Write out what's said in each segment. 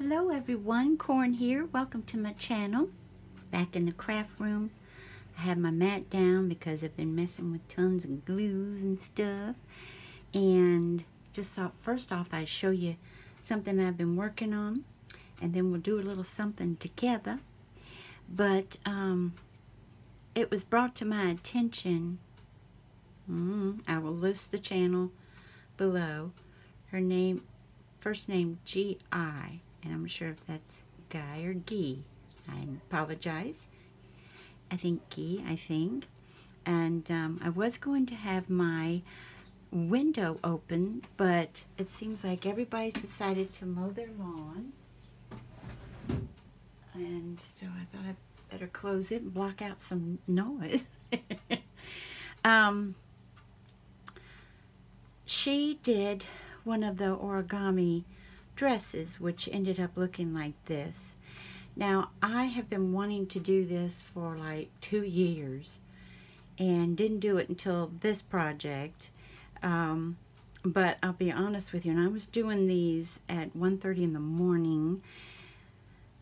Hello everyone, Corn here. Welcome to my channel. Back in the craft room. I have my mat down because I've been messing with tons of glues and stuff. And just thought first off I'd show you something I've been working on. And then we'll do a little something together. But it was brought to my attention. I will list the channel below. Her name, first name G.I. And I'm sure if that's Guy or Gee. I apologize. I think Gee, I think. And I was going to have my window open, but it seems like everybody's decided to mow their lawn. And so I thought I'd better close it and block out some noise. She did one of the origami dresses, which ended up looking like this. Now, I have been wanting to do this for like 2 years and didn't do it until this project. But I'll be honest with you, and I was doing these at 1:30 in the morning.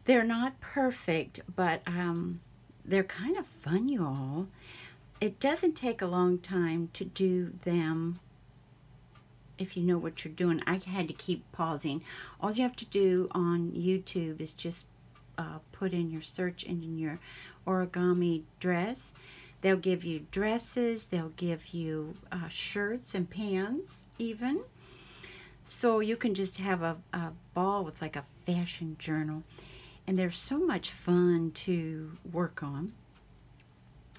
They're not perfect, but they're kind of fun, you all. It doesn't take a long time to do them if you know what you're doing. I had to keep pausing. All you have to do on YouTube is just put in your search engine your origami dress. They'll give you dresses, they'll give you shirts and pants even. So you can just have a ball with like a fashion journal. And they're so much fun to work on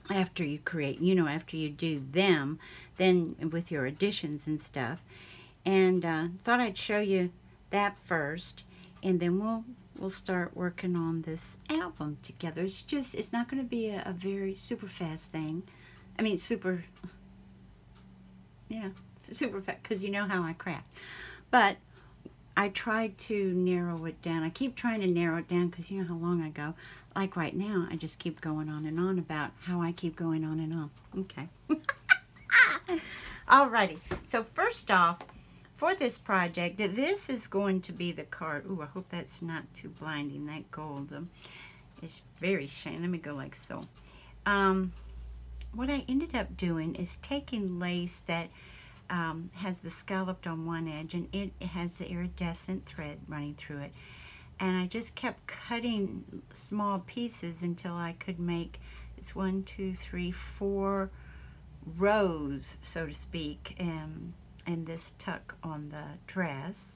after you create, you know, after you do them, then with your additions and stuff. And thought I'd show you that first, and then we'll start working on this album together. It's not going to be a very super fast thing. I mean super fast, because you know how I craft. But I tried to narrow it down. I keep trying to narrow it down because you know how long I go. Like right now, I just keep going on and on about how I keep going on and on. Okay. Alrighty. So first off, for this project, this is going to be the card. Ooh, I hope that's not too blinding, that gold. It's very shiny. Let me go like so. What I ended up doing is taking lace that has the scalloped on one edge, and it has the iridescent thread running through it. And I just kept cutting small pieces until I could make, it's 1, 2, 3, 4 rows, so to speak, and this tuck on the dress.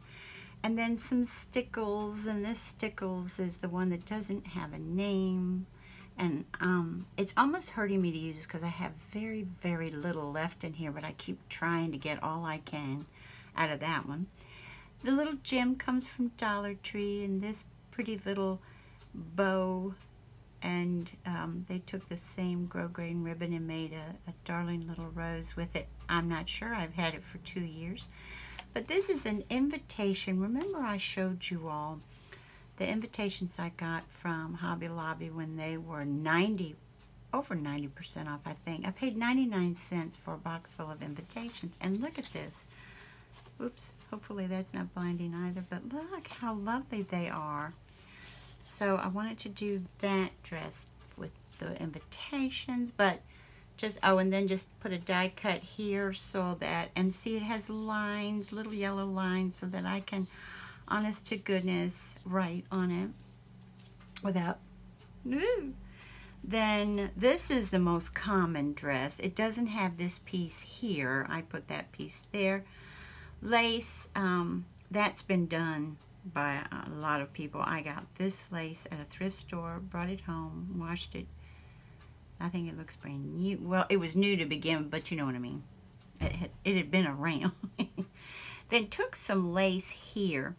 And then some stickles, and this stickles is the one that doesn't have a name. And it's almost hurting me to use this because I have very, very little left in here, but I keep trying to get all I can out of that one. The little gem comes from Dollar Tree, and this pretty little bow, and they took the same grosgrain ribbon and made a darling little rose with it. I'm not sure. I've had it for 2 years. But this is an invitation. Remember I showed you all the invitations I got from Hobby Lobby when they were over 90% off, I think. I paid 99 cents for a box full of invitations. And look at this. Oops, hopefully that's not blinding either, but look how lovely they are. So I wanted to do that dress with the invitations, but just, oh, and then just put a die cut here so that, and see it has lines, little yellow lines, so that I can, honest to goodness, write on it without, Then this is the most common dress. It doesn't have this piece here. I put that piece there. Lace, that's been done by a lot of people. I got this lace at a thrift store, brought it home, washed it. I think it looks brand new. Well, it was new to begin, but you know what I mean. It had been around. Then took some lace here,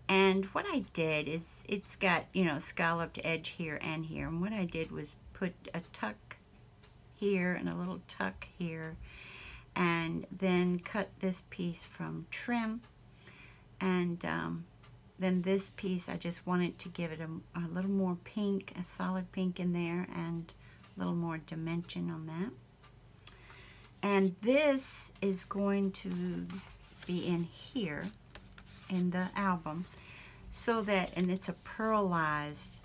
and what I did is, it's got, you know, scalloped edge here and here, and what I did was put a tuck here and a little tuck here, and then cut this piece from trim, and then this piece I just wanted to give it a little more pink, a solid pink in there, and a little more dimension on that. And this is going to be in here in the album. so that, and it's a pearlized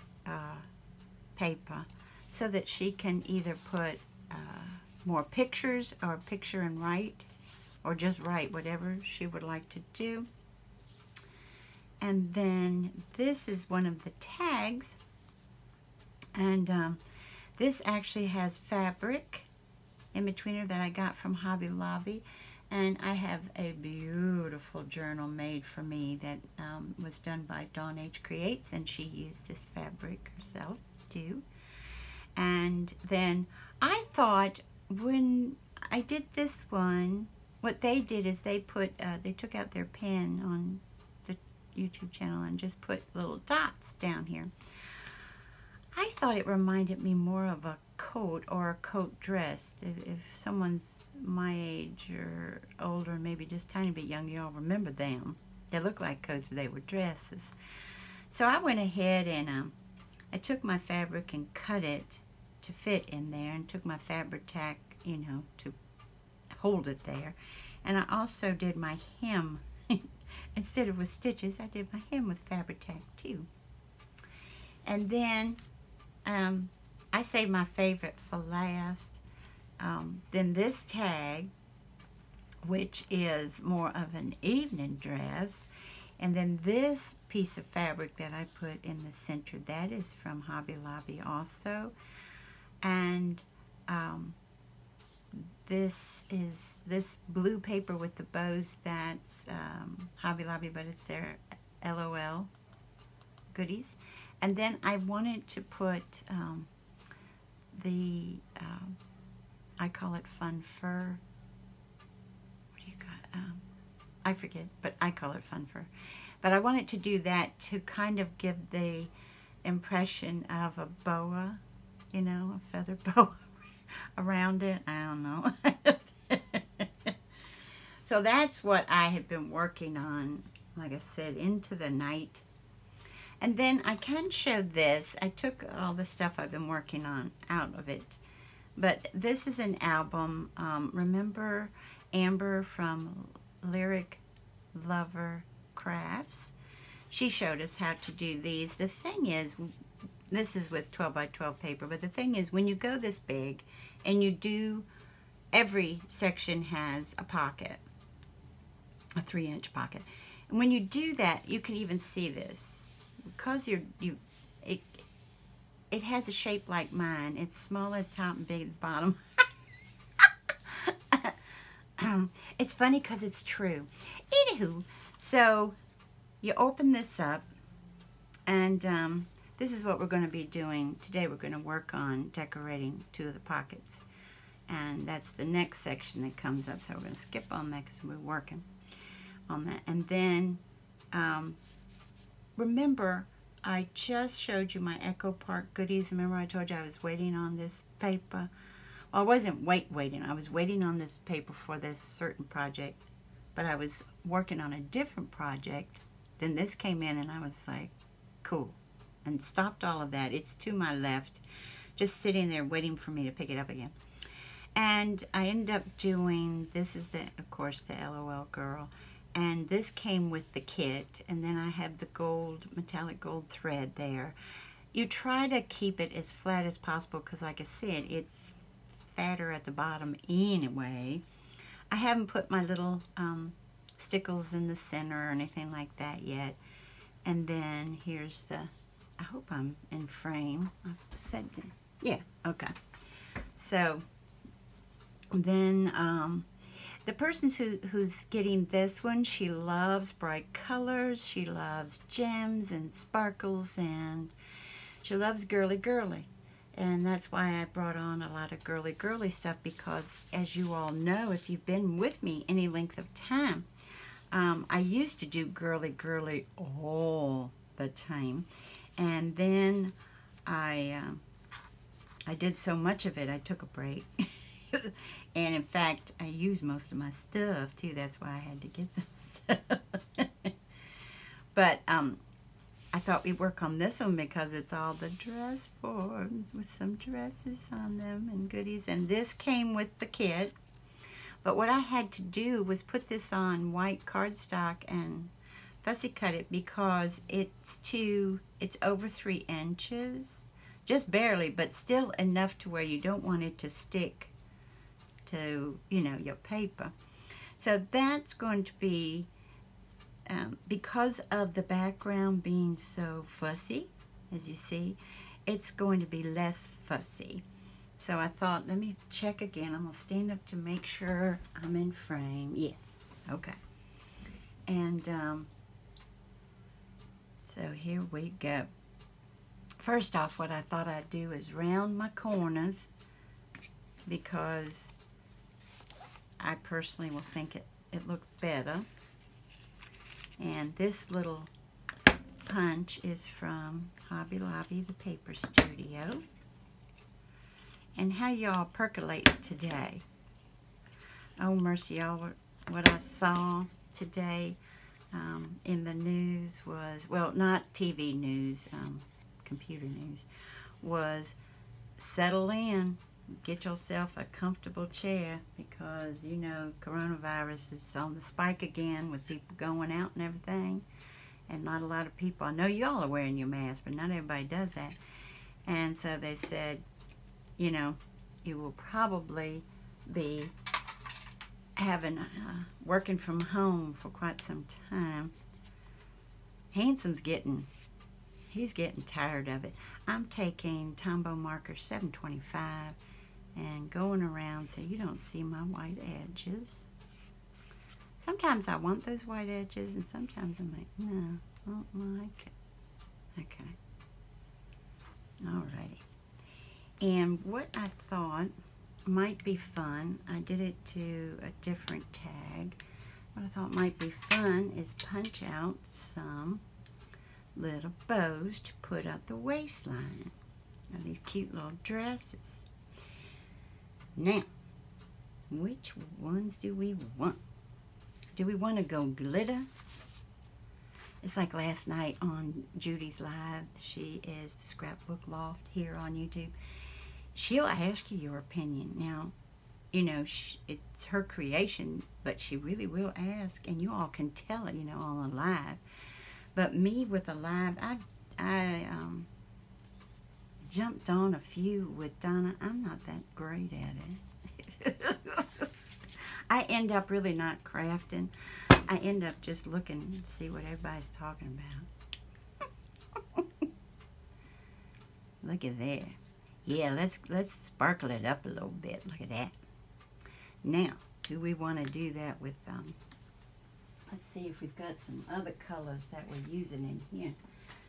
paper, so that she can either put more pictures or picture and write, or just write whatever she would like to do. And then this is one of the tags, and this actually has fabric in between her that I got from Hobby Lobby. And I have a beautiful journal made for me that was done by Dawn H. Creates, and she used this fabric herself too. And then I thought, when I did this one, what they did is they put, they took out their pen on the YouTube channel and just put little dots down here. I thought it reminded me more of a coat or a coat dress. If someone's my age or older, maybe just a tiny bit younger, y'all remember them. They look like coats, but they were dresses. So I went ahead and I took my fabric and cut it to fit in there, and took my fabric tack, you know, to hold it there. And I also did my hem. Instead of with stitches, I did my hem with fabric tack too. And then I saved my favorite for last. Then this tag, which is more of an evening dress. And then this piece of fabric that I put in the center, that is from Hobby Lobby also. And this is this blue paper with the bows, that's Hobby Lobby, but it's their LOL goodies. And then I wanted to put I call it fun fur. What do you got? I forget, but I call it fun fur. But I wanted to do that to kind of give the impression of a boa, you know, a feather boa around it. I don't know. So that's what I had been working on, like I said, into the night. And then I can show this. I took all the stuff I've been working on out of it. But this is an album. Remember Amber from Lyric Lover Crafts? She showed us how to do these. The thing is, this is with 12 by 12 paper, but the thing is, when you go this big and you do, every section has a pocket, a 3-inch pocket. And when you do that, you can even see this. Because it has a shape like mine. It's small at the top and big at the bottom. It's funny because it's true. Anywho, so you open this up, and this is what we're going to be doing today. We're going to work on decorating 2 of the pockets, and that's the next section that comes up. So we're going to skip on that because we're working on that. And then remember, I just showed you my Echo Park goodies. Remember I told you I was waiting on this paper? Well, I wasn't waiting. I was waiting on this paper for this certain project, but I was working on a different project. Then this came in, and I was like, cool, and stopped all of that. It's to my left, just sitting there waiting for me to pick it up again. And I ended up doing, this is of course, the LOL girl. And this came with the kit, and then I have the gold, metallic gold thread there. You try to keep it as flat as possible because, like I said, it's fatter at the bottom anyway. I haven't put my little stickles in the center or anything like that yet. And then here's the, I hope I'm in frame. I said, yeah, okay. So then the person who's getting this one, she loves bright colors, she loves gems and sparkles, and she loves girly girly. And that's why I brought on a lot of girly girly stuff, because as you all know, if you've been with me any length of time, I used to do girly girly all the time. And then I did so much of it, I took a break. And in fact, I used most of my stuff too. That's why I had to get some stuff. But I thought we'd work on this one because it's all the dress forms with some dresses on them and goodies. And this came with the kit. But what I had to do was put this on white cardstock and fussy cut it because it's over 3 inches. Just barely, but still enough to where you don't want it to stick to, you know, your paper. So that's going to be, because of the background being so fussy, as you see, it's going to be less fussy. So I thought, let me check again. I'm going to stand up to make sure I'm in frame. Yes, okay. And so here we go. First off, what I thought I'd do is round my corners, because I personally will think it looks better. And this little punch is from Hobby Lobby, the paper studio. And how y'all percolate today? Oh, mercy, y'all, what I saw today in the news was, well, not TV news, computer news, was settle in, get yourself a comfortable chair, because, you know, coronavirus is on the spike again with people going out and everything, and not a lot of people. I know y'all are wearing your mask, but not everybody does that. And so they said, you know, you will probably be having working from home for quite some time. Handsome's he's getting tired of it. I'm taking Tombow marker 725 and going around so you don't see my white edges. Sometimes I want those white edges, and sometimes I'm like, no, I don't like it. Okay. Alrighty. And what I thought might be fun, I did it to a different tag. What I thought might be fun is punch out some little bows to put up the waistline of these cute little dresses. Now, which ones do we want? Do we want to go glitter? It's like last night on Judy's Live. She is the Scrapbook Loft here on YouTube. She'll ask you your opinion. Now, you know, it's her creation, but she really will ask, and you all can tell it, you know, on a live. But me with a live, I jumped on a few with Donna. I'm not that great at it. I end up really not crafting. I end up just looking to see what everybody's talking about. Look at there. Yeah, let's sparkle it up a little bit. Look at that. Now, do we want to do that with let's see if we've got some other colors that we're using in here.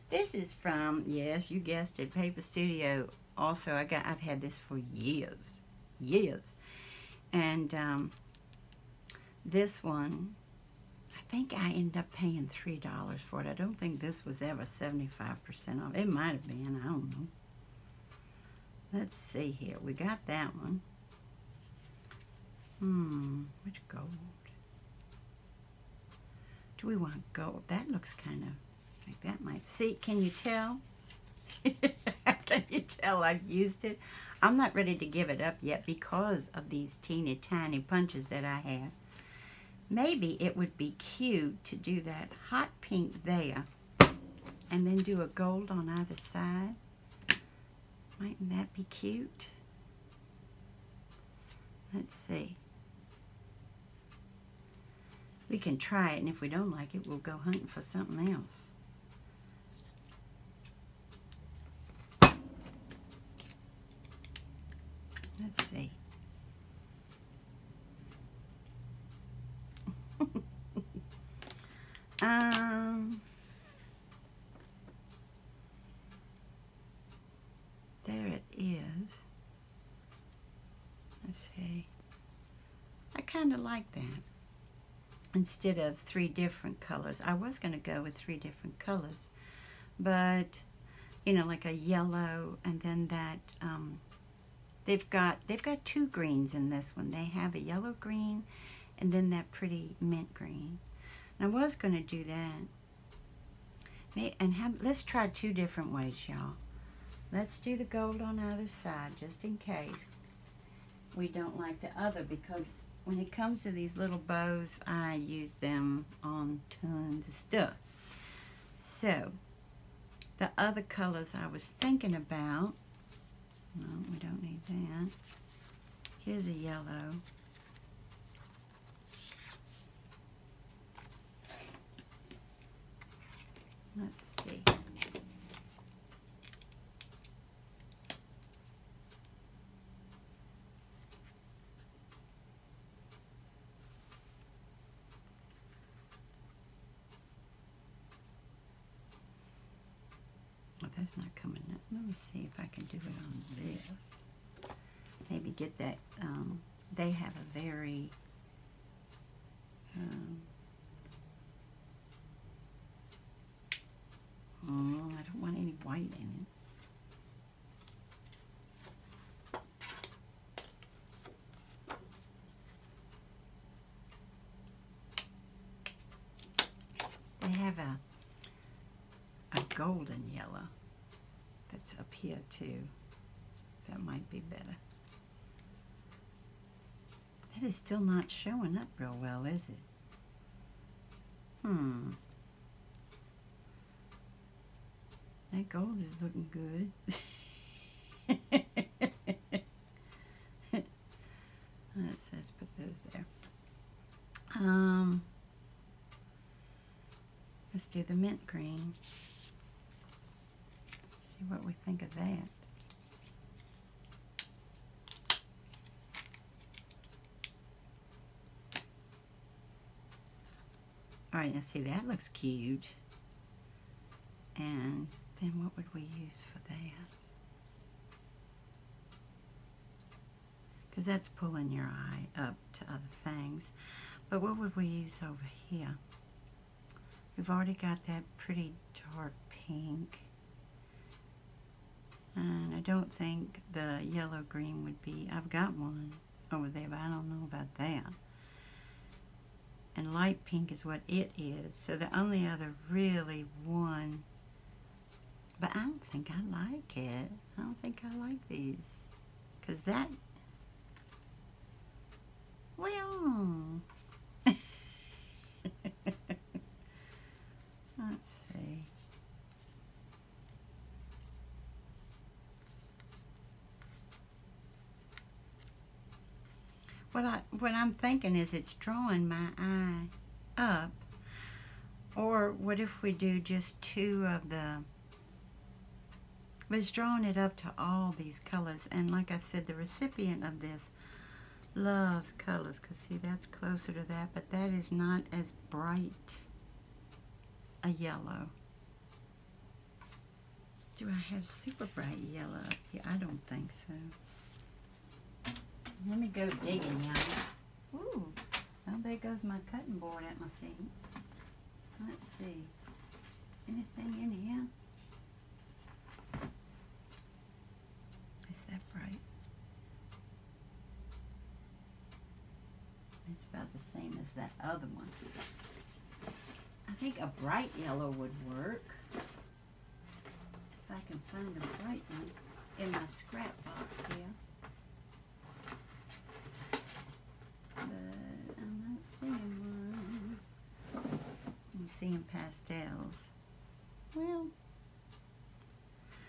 This is from, yes, you guessed it, Paper Studio. Also, I've had this for years. And this one, I think I ended up paying $3 for it. I don't think this was ever 75% off. It might have been, I don't know. Let's see here. We got that one. Which gold? Do we want gold? That looks kind of like that might. See, can you tell? Can you tell I've used it? I'm not ready to give it up yet because of these teeny tiny punches that I have. Maybe it would be cute to do that hot pink there and then do a gold on either side. Mightn't that be cute? Let's see. We can try it, and if we don't like it, we'll go hunting for something else. Let's see. There it is. Let's see. I kind of like that. Instead of 3 different colors. I was going to go with 3 different colors. But, you know, like a yellow, and then that, they've got 2 greens in this one. They have a yellow green, and then that pretty mint green. And I was going to do that. And let's try 2 different ways, y'all. Let's do the gold on either side, just in case we don't like the other, because when it comes to these little bows, I use them on tons of stuff. So, the other colors I was thinking about, no, we don't need that. Here's a yellow. Let's see. Oh, that's not coming up. Let me see if I can do it on this. Maybe get that. They have a very I don't want any white in it. They have a golden yellow that's up here too. That might be better. That is still not showing up real well, is it? That gold is looking good. Let's put those there. Let's do the mint green. See what we think of that. All right, now see, that looks cute. And then what would we use for that? Because that's pulling your eye up to other things. But what would we use over here? We've already got that pretty dark pink. And I don't think the yellow green would be, I've got one over there, but I don't know about that. And light pink is what it is. So the only other really one, but I don't think I like it. I don't think I like these. Because that, well, let's see. What I'm thinking is it's drawing my eye up. Or what if we do just two of the, but it's drawing it up to all these colors. And like I said, the recipient of this loves colors, because see, that's closer to that, but that is not as bright a yellow. Do I have super bright yellow up here? I don't think so. Let me go digging, y'all. Ooh, well, there goes my cutting board at my feet. Let's see. Anything in here? Is that bright? It's about the same as that other one. I think a bright yellow would work. If I can find a bright one in my scrap box here. But I'm not seeing one. I'm seeing pastels. Well,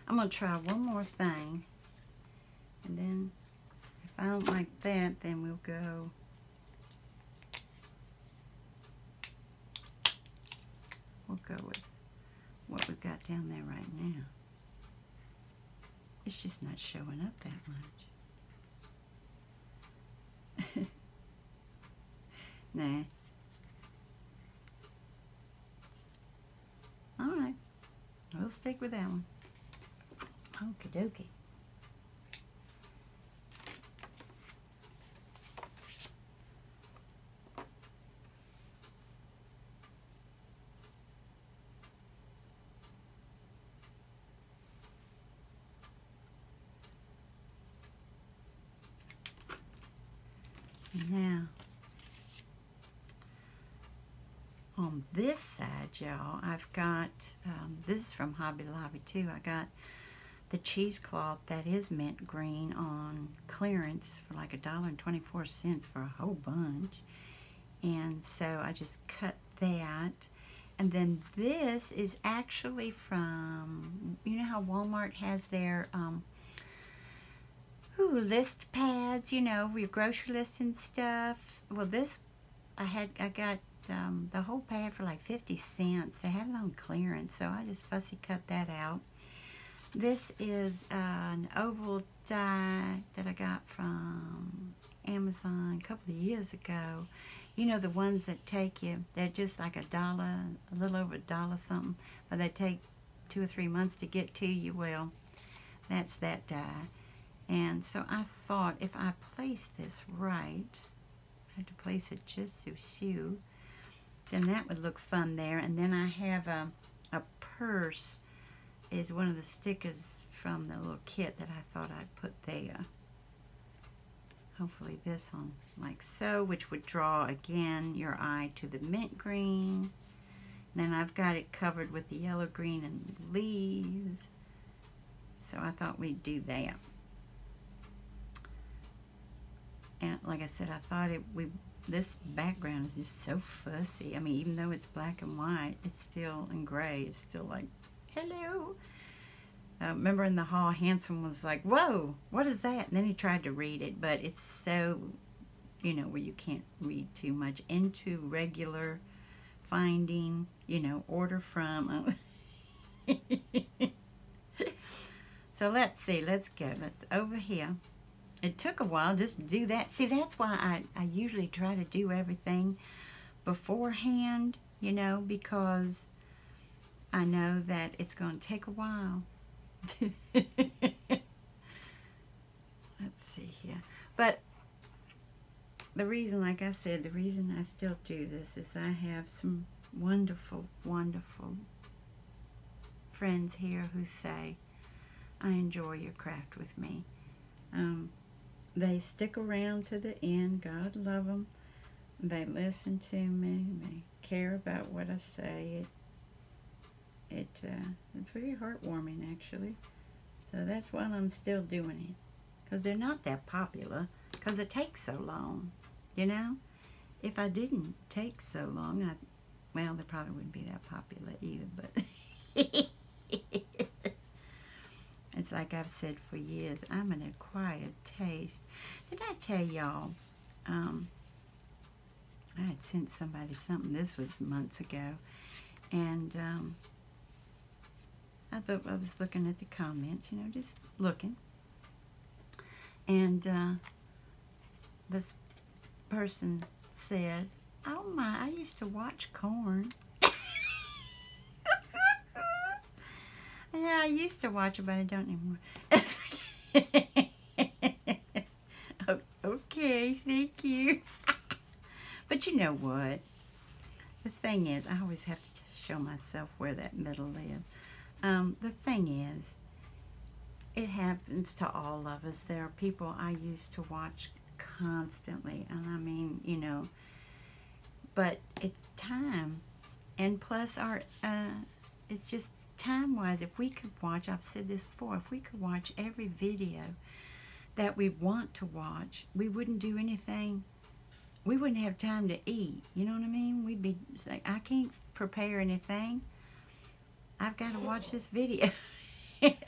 I'm going to try one more thing. And then if I don't like that, then we'll go. We'll go with what we've got down there right now. It's just not showing up that much. Nah. Alright. We'll stick with that one. Okie dokie. Now, on this side, y'all, I've got, this is from Hobby Lobby too. I got the cheesecloth that is mint green on clearance for like $1.24 for a whole bunch. And so I just cut that. And then this is actually from, you know how Walmart has their list pads, you know, your grocery list and stuff. Well, this I got the whole pad for like 50 cents. They had it on clearance, so I just fussy cut that out. This is an oval die that I got from Amazon a couple of years ago. You know, the ones that take you, they're just like $1, a little over $1 something, but they take 2 or 3 months to get to you. Well, that's that die. And so I thought if I place this right, I have to place it just so, then that would look fun there. And then I have a purse is one of the stickers from the little kit that I thought I'd put there. Hopefully this on like so, which would draw again your eye to the mint green. And then I've got it covered with the yellow, green, and leaves. So I thought we'd do that. And like I said, I thought this background is just so fussy. I mean, even though it's black and white, it's still in gray. It's still like, hello. Remember in the hall, Hanson was like, whoa, what is that? And then he tried to read it, but it's so, you know, where you can't read too much. Into regular, finding, you know, order from. So let's see, let's go. Let's over here. It took a while just to do that. See, that's why I usually try to do everything beforehand, you know, because I know that it's going to take a while. Let's see here. But the reason, like I said, the reason I still do this is I have some wonderful, wonderful friends here who say, I enjoy your craft with me. They stick around to the end. God love them. They listen to me. They care about what I say. It's very heartwarming, actually. So that's why I'm still doing it. Because they're not that popular. Because it takes so long, you know? If I didn't take so long, well, they probably wouldn't be that popular either, but... It's like I've said for years, I'm an acquired taste. Did I tell y'all, I had sent somebody something, this was months ago, and I thought I was looking at the comments, you know, just looking. And this person said, oh my, I used to watch Corn. Yeah, I used to watch it, but I don't anymore. Okay, thank you. But you know what? The thing is, I always have to show myself where that middle is. The thing is, it happens to all of us. There are people I used to watch constantly, and I mean, you know, but it's time. And plus, it's just time-wise, if we could watch, I've said this before, if we could watch every video that we want to watch, we wouldn't do anything. We wouldn't have time to eat. You know what I mean? We'd be like, I can't prepare anything. I've got to watch this video.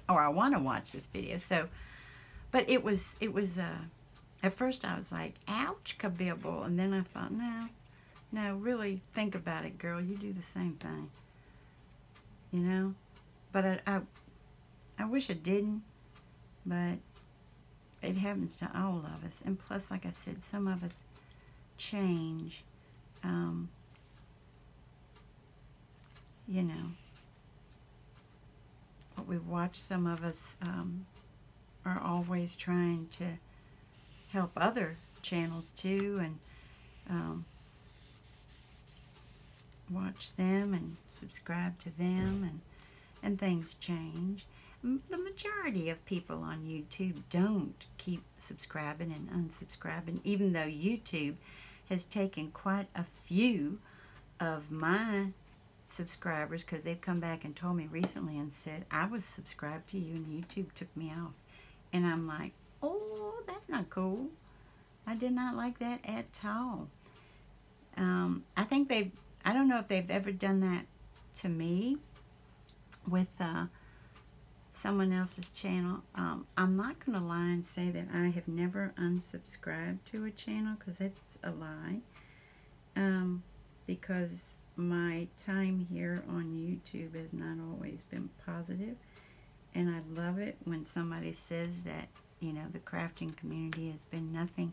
Or I want to watch this video. So, but it was, at first I was like, ouch, kabibble. And then I thought, no, really think about it, girl. You do the same thing. You know, but I wish I didn't, but it happens to all of us. And plus, like I said, some of us change, you know, what we watch. Some of us are always trying to help other channels too, and watch them and subscribe to them, and things change. The majority of people on YouTube don't keep subscribing and unsubscribing, even though YouTube has taken quite a few of my subscribers, because they've come back and told me recently and said, I was subscribed to you and YouTube took me off. And I'm like, oh, that's not cool. I did not like that at all. I think I don't know if they've ever done that to me with someone else's channel. I'm not going to lie and say that I have never unsubscribed to a channel, because that's a lie. Because my time here on YouTube has not always been positive, and I love it when somebody says that, you know, the crafting community has been nothing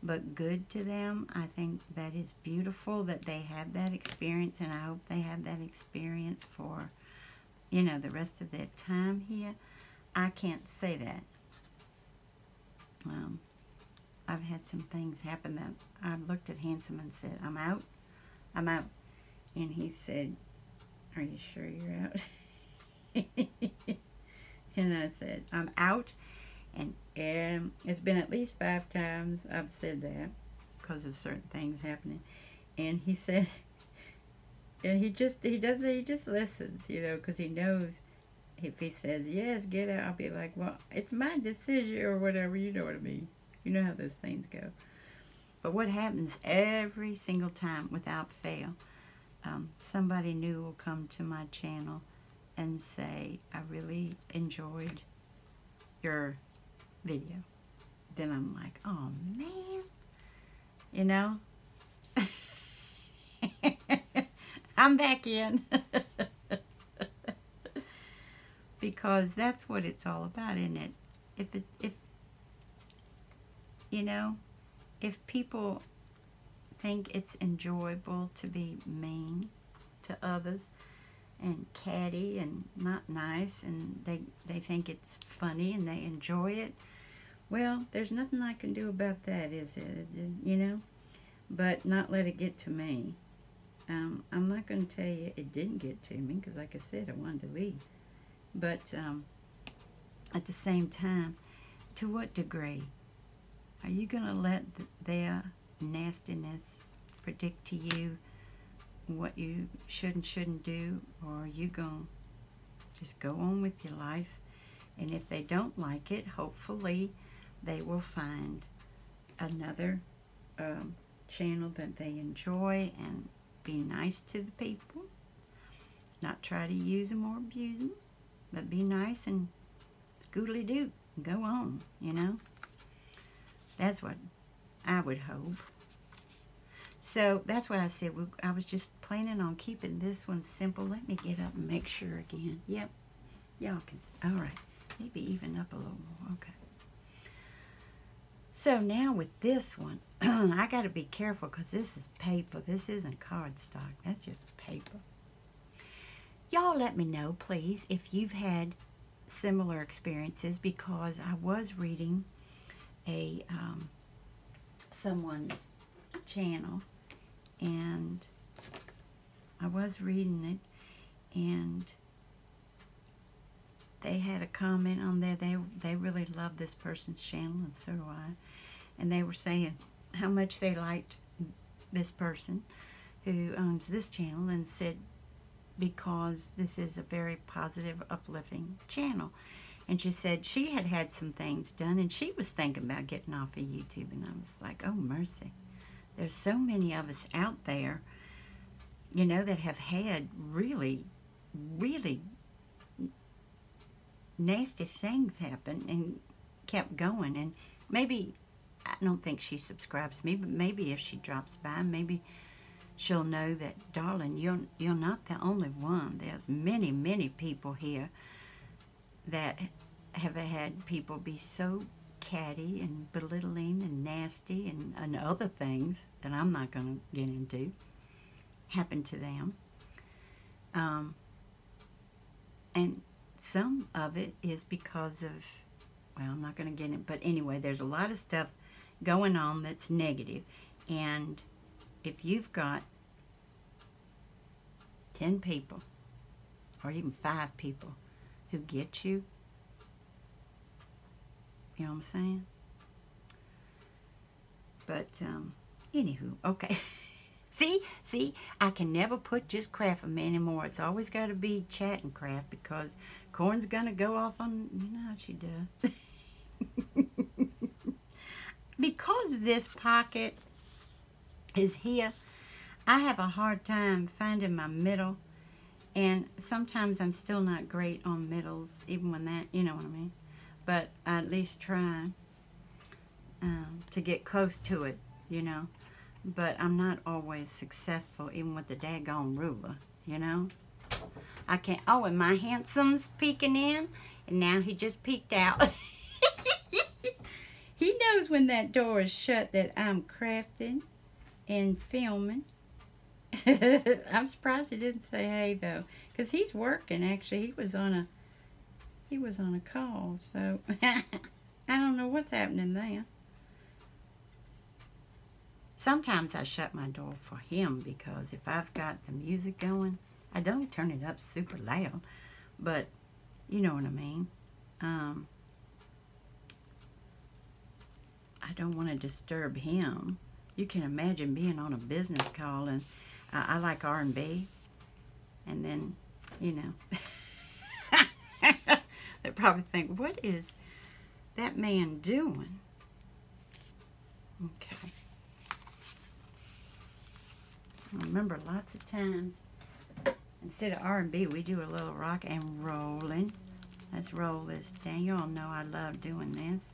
but good to them. I think that is beautiful that they have that experience, and I hope they have that experience for, you know, the rest of their time here. I can't say that. I've had some things happen that I looked at Handsome and said, I'm out. I'm out. And he said, are you sure you're out? And I said, I'm out. And it's been at least 5 times I've said that because of certain things happening. And he said, and he just listens, you know, because he knows if he says, yes, get out, I'll be like, well, it's my decision or whatever, you know what I mean. You know how those things go. But what happens every single time without fail, somebody new will come to my channel and say, I really enjoyed your video. Then I'm like, oh man, you know, I'm back in. Because that's what it's all about, isn't it? If you know, if people think it's enjoyable to be mean to others and catty and not nice, and they think it's funny and they enjoy it, well, there's nothing I can do about that, is it? You know? But not let it get to me. I'm not going to tell you it didn't get to me, because like I said, I wanted to leave. But at the same time, to what degree? Are you going to let their nastiness predict to you what you should and shouldn't do? Or are you going to just go on with your life? And if they don't like it, hopefully they will find another channel that they enjoy, and be nice to the people. Not try to use them or abuse them, but be nice and scoodly-doo. Go on, you know. That's what I would hope. So that's what I said. I was just planning on keeping this one simple. Let me get up and make sure again. Yep. Y'all can see. All right. Maybe even up a little more. Okay. So now with this one, I got to be careful because this is paper. This isn't cardstock. That's just paper. Y'all let me know, please, if you've had similar experiences, because I was reading a someone's channel, and I was reading it, and they had a comment on there. They really love this person's channel, and so do I. And they were saying how much they liked this person who owns this channel, and said because this is a very positive, uplifting channel. And she said she had had some things done, and she was thinking about getting off of YouTube. And I was like, oh, mercy. There's so many of us out there, you know, that have had really, really nasty things happen and kept going. And maybe, I don't think she subscribes to me, but maybe if she drops by, maybe she'll know that, darling, you're not the only one. There's many, many people here that have had people be so catty and belittling and nasty and other things that I'm not going to get into happen to them. And some of it is because of, well, I'm not going to get in, but anyway, there's a lot of stuff going on that's negative. And if you've got 10 people or even 5 people who get you, you know what I'm saying? But, anywho, okay. See, I can never put just craft on me anymore. It's always got to be chat and craft, because Corn's going to go off on, you know how she does. Because this pocket is here, I have a hard time finding my middle, And sometimes I'm still not great on middles, even when that, you know what I mean. But I at least try to get close to it, you know. But I'm not always successful, even with the daggone ruler, you know. I can't. Oh, and my handsome's peeking in, and now he just peeked out. He knows when that door is shut that I'm crafting and filming. I'm surprised he didn't say hey though, because he's working. Actually, he was on a call, so I don't know what's happening there. Sometimes I shut my door for him because if I've got the music going, I don't turn it up super loud, but you know what I mean. I don't want to disturb him. You can imagine being on a business call, and I like R&B, and then, you know, they probably think, what is that man doing? Okay. I remember lots of times, instead of R&B, we do a little rock and rolling. Let's roll this down. You all know I love doing this.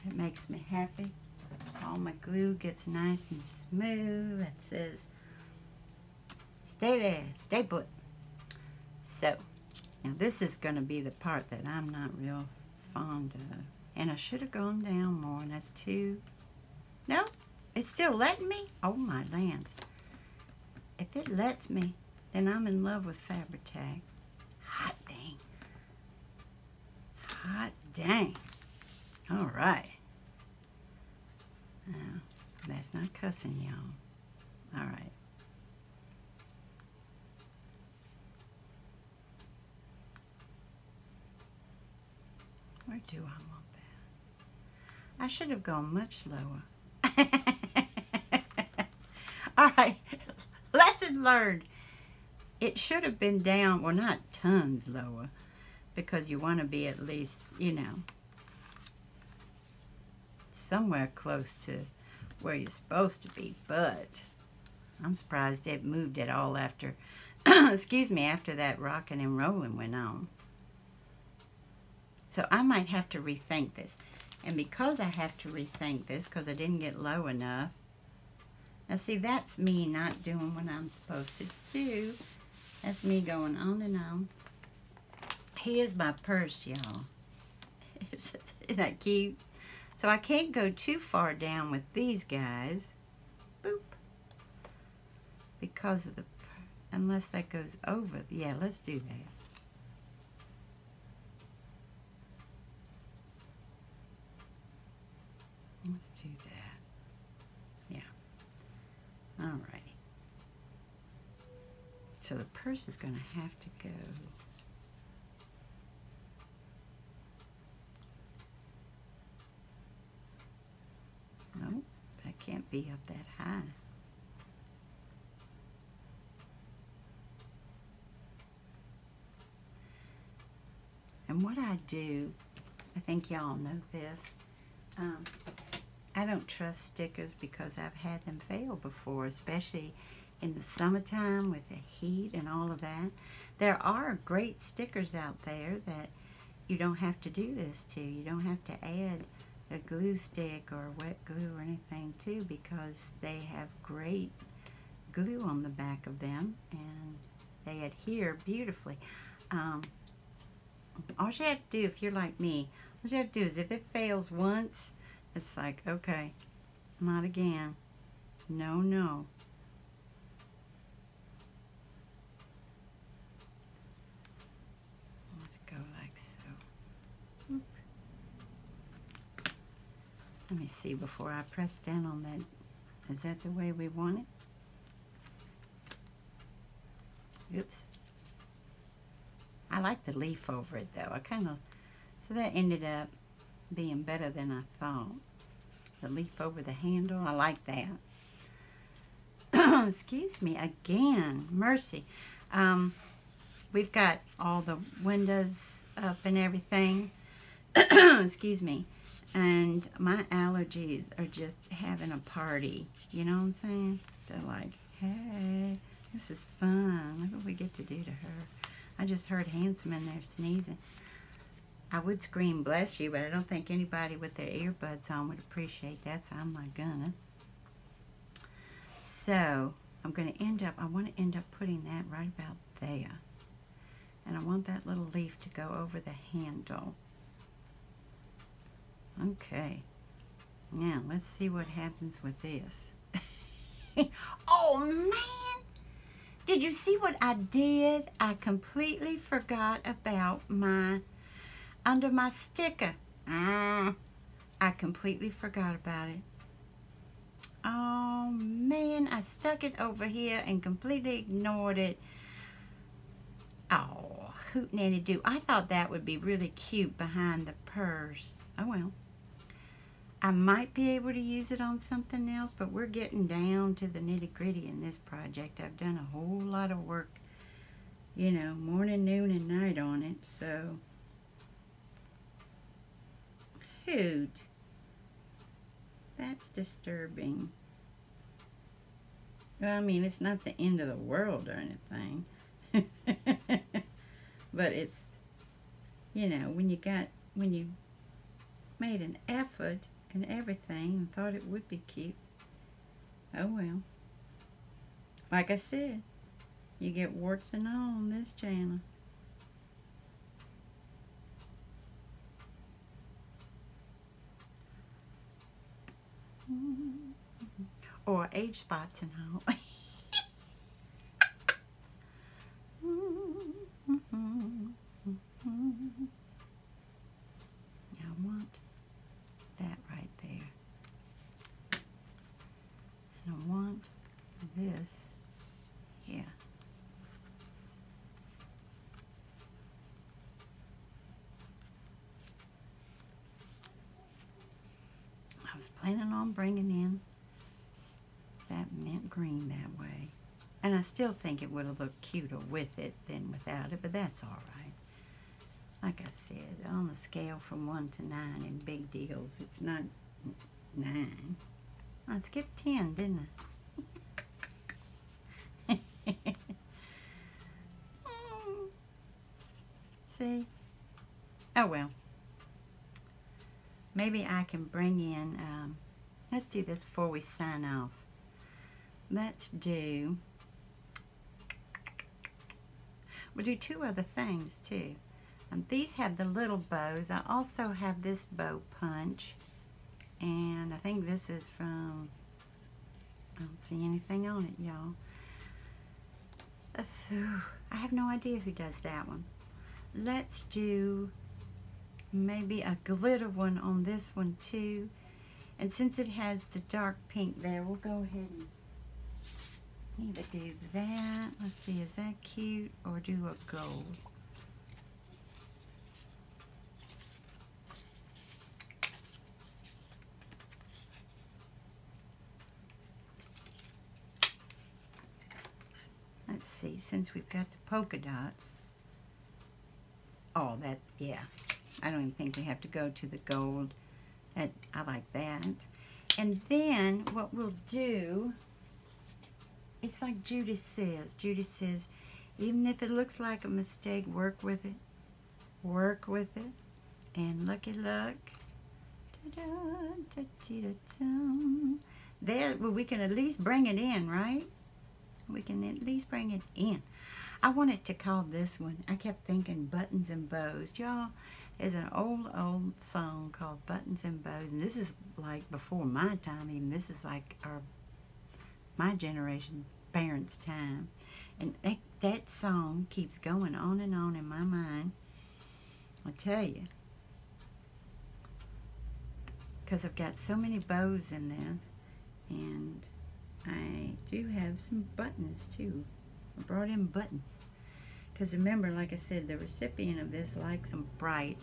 It makes me happy. All my glue gets nice and smooth. It says, stay there, stay put. So, now this is going to be the part that I'm not real fond of. And I should have gone down more, and that's too... No, it's still letting me? Oh my lands. If it lets me, then I'm in love with Fabri-Tac. Hot dang. Hot dang. All right. Now, that's not cussing, y'all. All right. Where do I want that? I should have gone much lower. All right. Lesson learned. It should have been down, well, not tons lower, because you want to be at least, you know, somewhere close to where you're supposed to be. But I'm surprised it moved at all after, excuse me, after that rocking and rolling went on. So I might have to rethink this. And because I have to rethink this, because I didn't get low enough, now see, that's me not doing what I'm supposed to do. That's me going on and on. Here's my purse, y'all. Isn't that cute? So I can't go too far down with these guys. Boop. Because of the, unless that goes over. Yeah, let's do that. Let's do that. Yeah. All right. So the purse is going to have to go. No, that can't be up that high. And what I do, I think y'all know this, I don't trust stickers because I've had them fail before, especially in the summertime with the heat and all of that. There are great stickers out there that you don't have to do this to. You don't have to add a glue stick or wet glue or anything to, because they have great glue on the back of them and they adhere beautifully. All you have to do, if you're like me, all you have to do is if it fails once, it's like, okay, not again. No, no. Let's go like so. Oop. Let me see before I press down on that. Is that the way we want it? Oops. I like the leaf over it though. So that ended up being better than I thought. The leaf over the handle, I like that. Excuse me again, mercy. We've got all the windows up and everything. Excuse me. And my allergies are just having a party. You know what I'm saying? They're like, hey, This is fun. Look what we get to do to her. I just heard Handsome in there sneezing. I would scream bless you, but I don't think anybody with their earbuds on would appreciate that, so I'm not gonna. So I'm gonna I want to end up putting that right about there. And I want that little leaf to go over the handle. Okay. Now let's see what happens with this. Oh man! Did you see what I did? I completely forgot about under my sticker. I completely forgot about it. Oh man, I stuck it over here and completely ignored it. Oh, hoot-nanny-doo. I thought that would be really cute behind the purse. Oh well. I might be able to use it on something else, but we're getting down to the nitty-gritty in this project. I've done a whole lot of work, you know, morning, noon, and night on it, so. Hoot. That's disturbing. Well, I mean, it's not the end of the world or anything. But it's, you know, when you made an effort and everything and thought it would be cute. Oh well. Like I said, you get warts and all on this channel. Or age spots and all. I want that right there. And I want this here. I was planning on bringing in that mint green that way. And I still think it would have looked cuter with it than without it, but that's all right. Like I said, on a scale from 1 to 9 in big deals, it's not 9. I skipped 10, didn't I? See? Oh well. Maybe I can bring in, let's do this before we sign off. We'll do 2 other things too. These have the little bows. I also have this bow punch. And I think this is from, I don't see anything on it, y'all. I have no idea who does that one. Let's do maybe a glitter one on this one too. And since it has the dark pink there, we'll go ahead and either do that. Let's see, is that cute? Or do a gold? Let's see, since we've got the polka dots. Oh, that, yeah. I don't even think we have to go to the gold. I like that. And then what we'll do, it's like Judy says. Judy says, even if it looks like a mistake, work with it. Work with it. And looky look. There, well, we can at least bring it in, right? We can at least bring it in. I wanted to call this one, I kept thinking Buttons and Bows. Y'all, there's an old song called Buttons and Bows, and this is like before my time even. This is like my generation's parents' time. And that song keeps going on and on in my mind. I tell you. Because I've got so many bows in this, and I do have some buttons too. I brought in buttons. Because remember, like I said, the recipient of this likes them bright.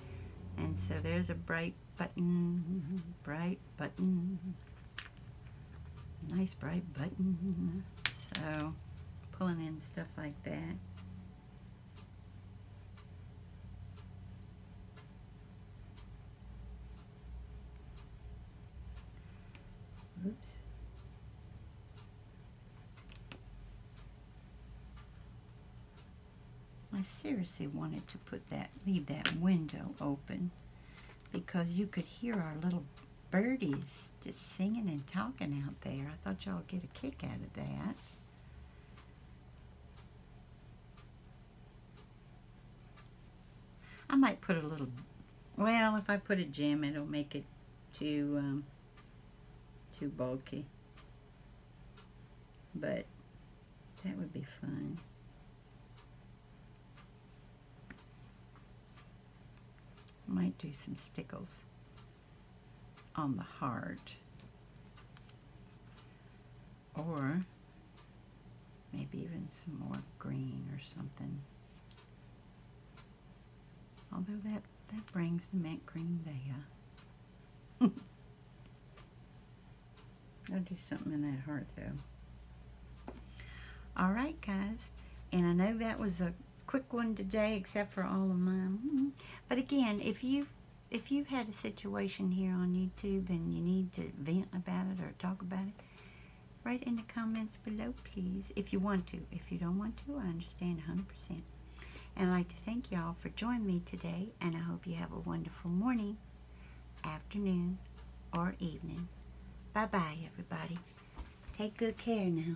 And so there's a bright button, nice bright button. So pulling in stuff like that. Oops. I seriously wanted to leave that window open because you could hear our little birdies just singing and talking out there. I thought y'all would get a kick out of that. I might put a little, well, if I put a gem, it'll make it too bulky. But that would be fun. I might do some stickles on the heart, or maybe even some more green or something. Although that brings the mint green there. I'll do something in that heart though. All right, guys, and I know that was a quick one today, except for all of mine. But again, if you've had a situation here on YouTube and you need to vent about it or talk about it, write in the comments below, please, if you want to. If you don't want to, I understand 100%. And I'd like to thank y'all for joining me today, and I hope you have a wonderful morning, afternoon, or evening. Bye-bye, everybody. Take good care now.